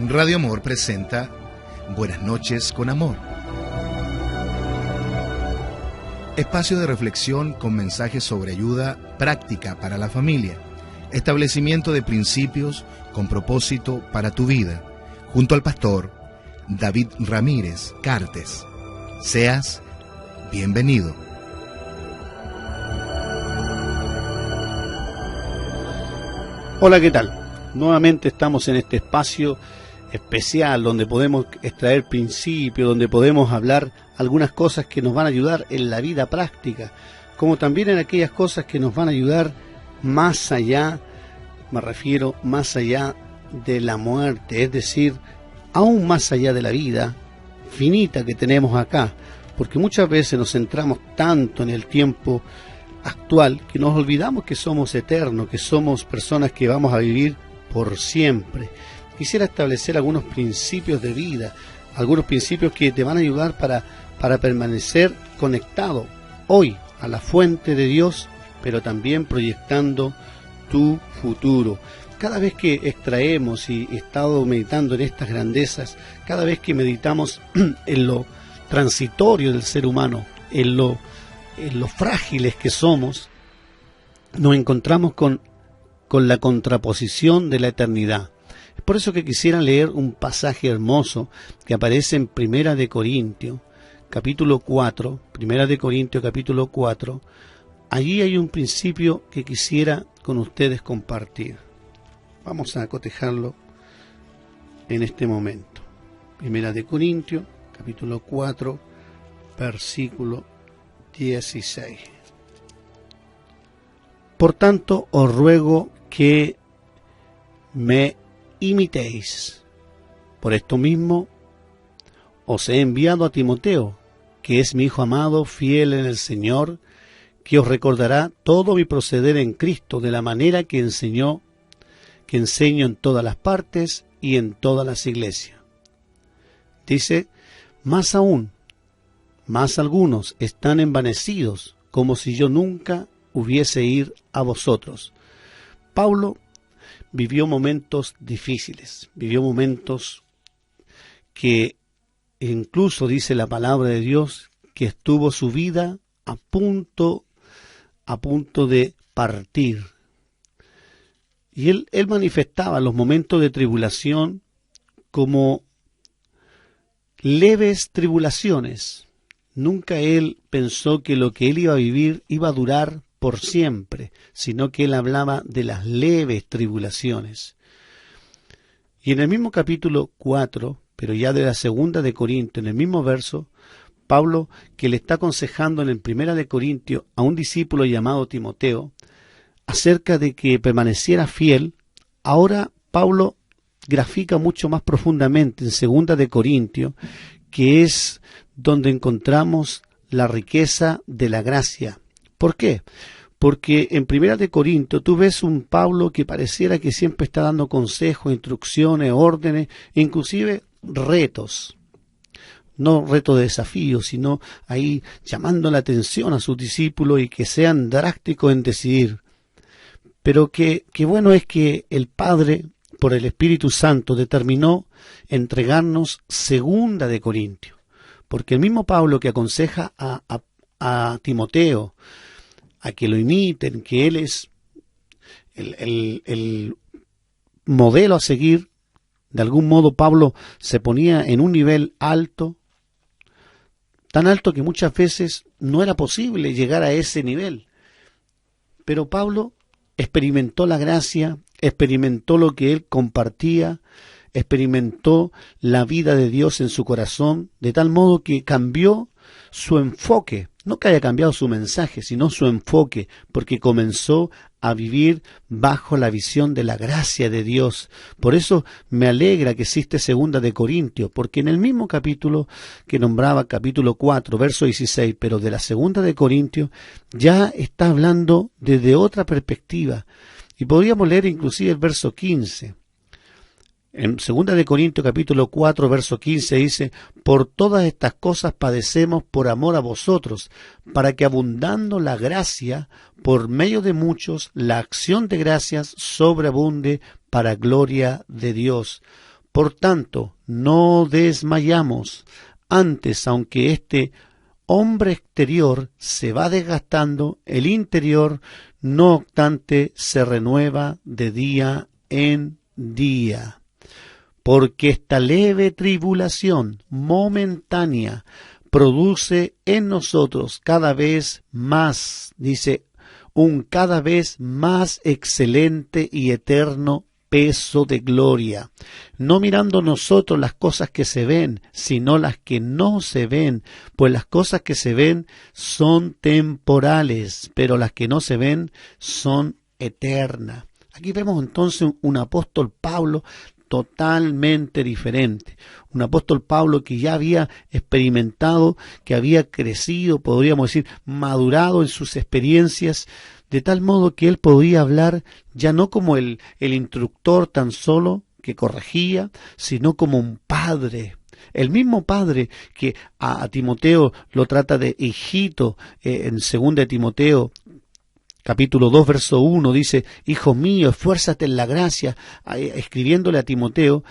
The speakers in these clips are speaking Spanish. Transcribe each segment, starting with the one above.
Radio Amor presenta Buenas noches con amor. Espacio de reflexión con mensajes sobre ayuda práctica para la familia, establecimiento de principios con propósito para tu vida, junto al pastor David Ramírez Cartes. Seas bienvenido. Hola, ¿qué tal? Nuevamente estamos en este espacio especial donde podemos extraer principios, donde podemos hablar algunas cosas que nos van a ayudar en la vida práctica, como también en aquellas cosas que nos van a ayudar más allá, me refiero más allá de la muerte, es decir, aún más allá de la vida finita que tenemos acá, porque muchas veces nos centramos tanto en el tiempo actual que nos olvidamos que somos eternos, que somos personas que vamos a vivir por siempre. Quisiera establecer algunos principios de vida, algunos principios que te van a ayudar para permanecer conectado hoy a la fuente de Dios, pero también proyectando tu futuro. Cada vez que extraemos, y he estado meditando en estas grandezas, cada vez que meditamos en lo transitorio del ser humano, en lo frágiles que somos, nos encontramos con la contraposición de la eternidad. Es por eso que quisiera leer un pasaje hermoso que aparece en Primera de Corintios, capítulo 4, Primera de Corintios, capítulo 4. Allí hay un principio que quisiera con ustedes compartir. Vamos a cotejarlo en este momento. Primera de Corintios, capítulo 4, versículo 16. Por tanto, os ruego que me imitéis. Por esto mismo os he enviado a Timoteo, que es mi hijo amado, fiel en el Señor, que os recordará todo mi proceder en Cristo, de la manera que enseño en todas las partes y en todas las iglesias. Dice, más aún, más algunos están envanecidos, como si yo nunca hubiese ir a vosotros. Pablo vivió momentos difíciles, vivió momentos que incluso dice la palabra de Dios que estuvo su vida a punto de partir. Y él manifestaba los momentos de tribulación como leves tribulaciones. Nunca él pensó que lo que él iba a vivir iba a durar por siempre, sino que él hablaba de las leves tribulaciones. Y en el mismo capítulo 4, pero ya de la segunda de Corintios, en el mismo verso, Pablo, que le está aconsejando en el Primera de Corintios a un discípulo llamado Timoteo, acerca de que permaneciera fiel, ahora Pablo grafica mucho más profundamente en segunda de Corintios, que es donde encontramos la riqueza de la gracia. ¿Por qué? Porque en Primera de Corintios tú ves un Pablo que pareciera que siempre está dando consejos, instrucciones, órdenes, inclusive retos. No retos de desafío, sino ahí llamando la atención a sus discípulos y que sean drásticos en decidir. Pero que bueno es que el Padre, por el Espíritu Santo, determinó entregarnos segunda de Corintios. Porque el mismo Pablo que aconseja a Timoteo a que lo imiten, que él es el modelo a seguir, de algún modo Pablo se ponía en un nivel alto, tan alto que muchas veces no era posible llegar a ese nivel. Pero Pablo experimentó la gracia, experimentó lo que él compartía, experimentó la vida de Dios en su corazón, de tal modo que cambió su enfoque, no que haya cambiado su mensaje, sino su enfoque, porque comenzó a vivir bajo la visión de la gracia de Dios. Por eso me alegra que existe segunda de Corintios, porque en el mismo capítulo que nombraba, capítulo 4, verso 16, pero de la segunda de Corintios, ya está hablando desde otra perspectiva. Y podríamos leer inclusive el verso 15. En 2 de Corintios capítulo 4, verso 15 dice, por todas estas cosas padecemos por amor a vosotros, para que abundando la gracia, por medio de muchos, la acción de gracias sobreabunde para gloria de Dios. Por tanto, no desmayamos. Antes, aunque este hombre exterior se va desgastando, el interior, no obstante, se renueva de día en día. Porque esta leve tribulación momentánea produce en nosotros cada vez más, dice, un cada vez más excelente y eterno peso de gloria, no mirando nosotros las cosas que se ven, sino las que no se ven, pues las cosas que se ven son temporales, pero las que no se ven son eternas. Aquí vemos entonces un apóstol Pablo totalmente diferente, un apóstol Pablo que ya había experimentado, que había crecido, podríamos decir, madurado en sus experiencias, de tal modo que él podía hablar ya no como el instructor tan solo que corregía, sino como un padre. El mismo padre que a Timoteo lo trata de hijito, en 2 Timoteo, capítulo 2, verso 1, dice, hijo mío, esfuérzate en la gracia, escribiéndole a Timoteo.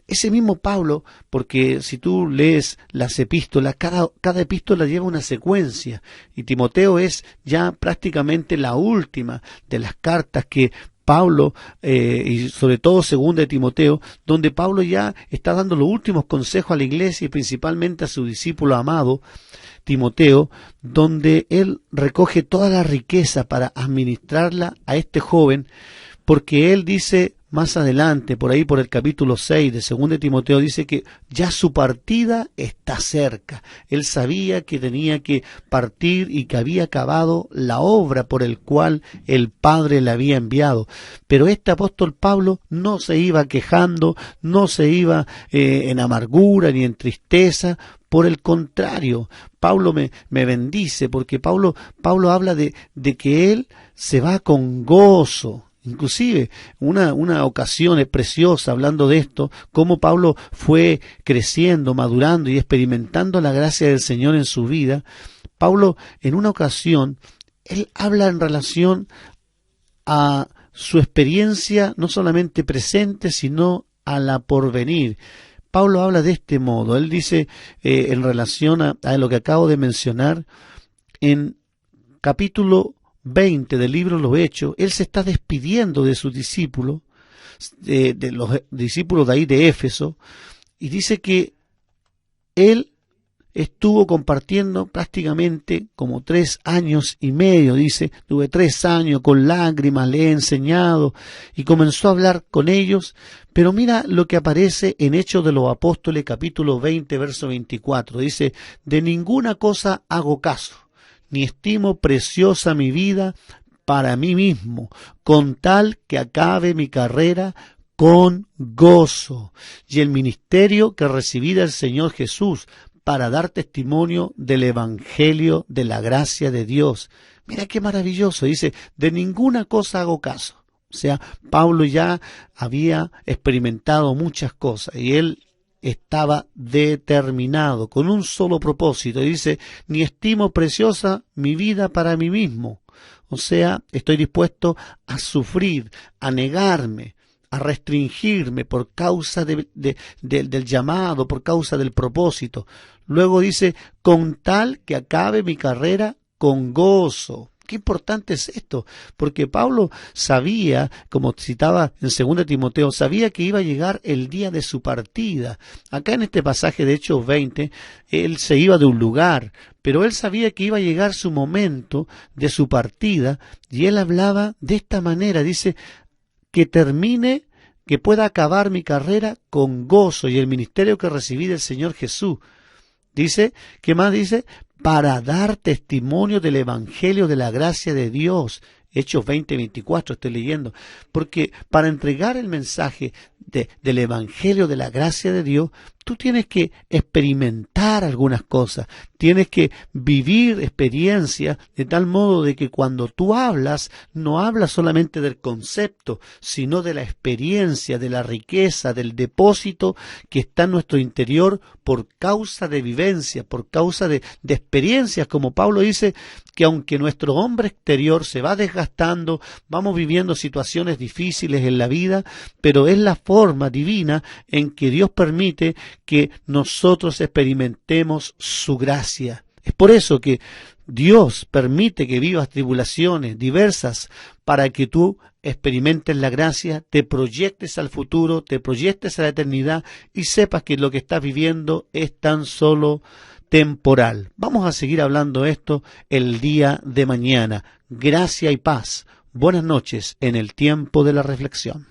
Ese mismo Pablo, porque si tú lees las epístolas, cada epístola lleva una secuencia, y Timoteo es ya prácticamente la última de las cartas que Pablo, y sobre todo 2 Timoteo, donde Pablo ya está dando los últimos consejos a la iglesia y principalmente a su discípulo amado, Timoteo, donde él recoge toda la riqueza para administrarla a este joven, porque él dice más adelante, por ahí por el capítulo 6 de 2 Timoteo, dice que ya su partida está cerca. Él sabía que tenía que partir y que había acabado la obra por el cual el Padre le había enviado. Pero este apóstol Pablo no se iba quejando, no se iba en amargura ni en tristeza. Por el contrario, Pablo me bendice, porque Pablo habla de que él se va con gozo. Inclusive, una ocasión es preciosa hablando de esto, cómo Pablo fue creciendo, madurando y experimentando la gracia del Señor en su vida. Pablo, en una ocasión, él habla en relación a su experiencia, no solamente presente, sino a la porvenir. Pablo habla de este modo, él dice, en relación a lo que acabo de mencionar, en capítulo 20 del libro Los Hechos, él se está despidiendo de sus discípulos, de los discípulos de ahí de Éfeso, y dice que él estuvo compartiendo prácticamente como 3 años y medio, dice, tuve 3 años con lágrimas, le he enseñado, y comenzó a hablar con ellos, pero mira lo que aparece en Hechos de los Apóstoles, capítulo 20, verso 24, dice, de ninguna cosa hago caso, ni estimo preciosa mi vida para mí mismo, con tal que acabe mi carrera con gozo, y el ministerio que recibí del Señor Jesús, para dar testimonio del Evangelio de la gracia de Dios. Mira qué maravilloso, dice, de ninguna cosa hago caso. O sea, Pablo ya había experimentado muchas cosas y él estaba determinado con un solo propósito. Dice, ni estimo preciosa mi vida para mí mismo. O sea, estoy dispuesto a sufrir, a negarme, a restringirme por causa del llamado, por causa del propósito. Luego dice, con tal que acabe mi carrera con gozo. Qué importante es esto, porque Pablo sabía, como citaba en 2 Timoteo, sabía que iba a llegar el día de su partida. Acá en este pasaje de Hechos 20, él se iba de un lugar, pero él sabía que iba a llegar su momento de su partida, y él hablaba de esta manera, dice, que termine, que pueda acabar mi carrera con gozo y el ministerio que recibí del Señor Jesús. Dice, ¿qué más dice? Para dar testimonio del Evangelio de la gracia de Dios. Hechos 20, 24 estoy leyendo. Porque para entregar el mensaje del Evangelio de la gracia de Dios, tú tienes que experimentar algunas cosas, tienes que vivir experiencias de tal modo de que cuando tú hablas, no hablas solamente del concepto, sino de la experiencia, de la riqueza, del depósito que está en nuestro interior por causa de vivencia, por causa de experiencias, como Pablo dice, que aunque nuestro hombre exterior se va desgastando, desgastando, vamos viviendo situaciones difíciles en la vida, pero es la forma divina en que Dios permite que nosotros experimentemos su gracia. Es por eso que Dios permite que vivas tribulaciones diversas para que tú experimentes la gracia, te proyectes al futuro, te proyectes a la eternidad y sepas que lo que estás viviendo es tan solo temporal. Vamos a seguir hablando esto el día de mañana. Gracia y paz. Buenas noches en el tiempo de la reflexión.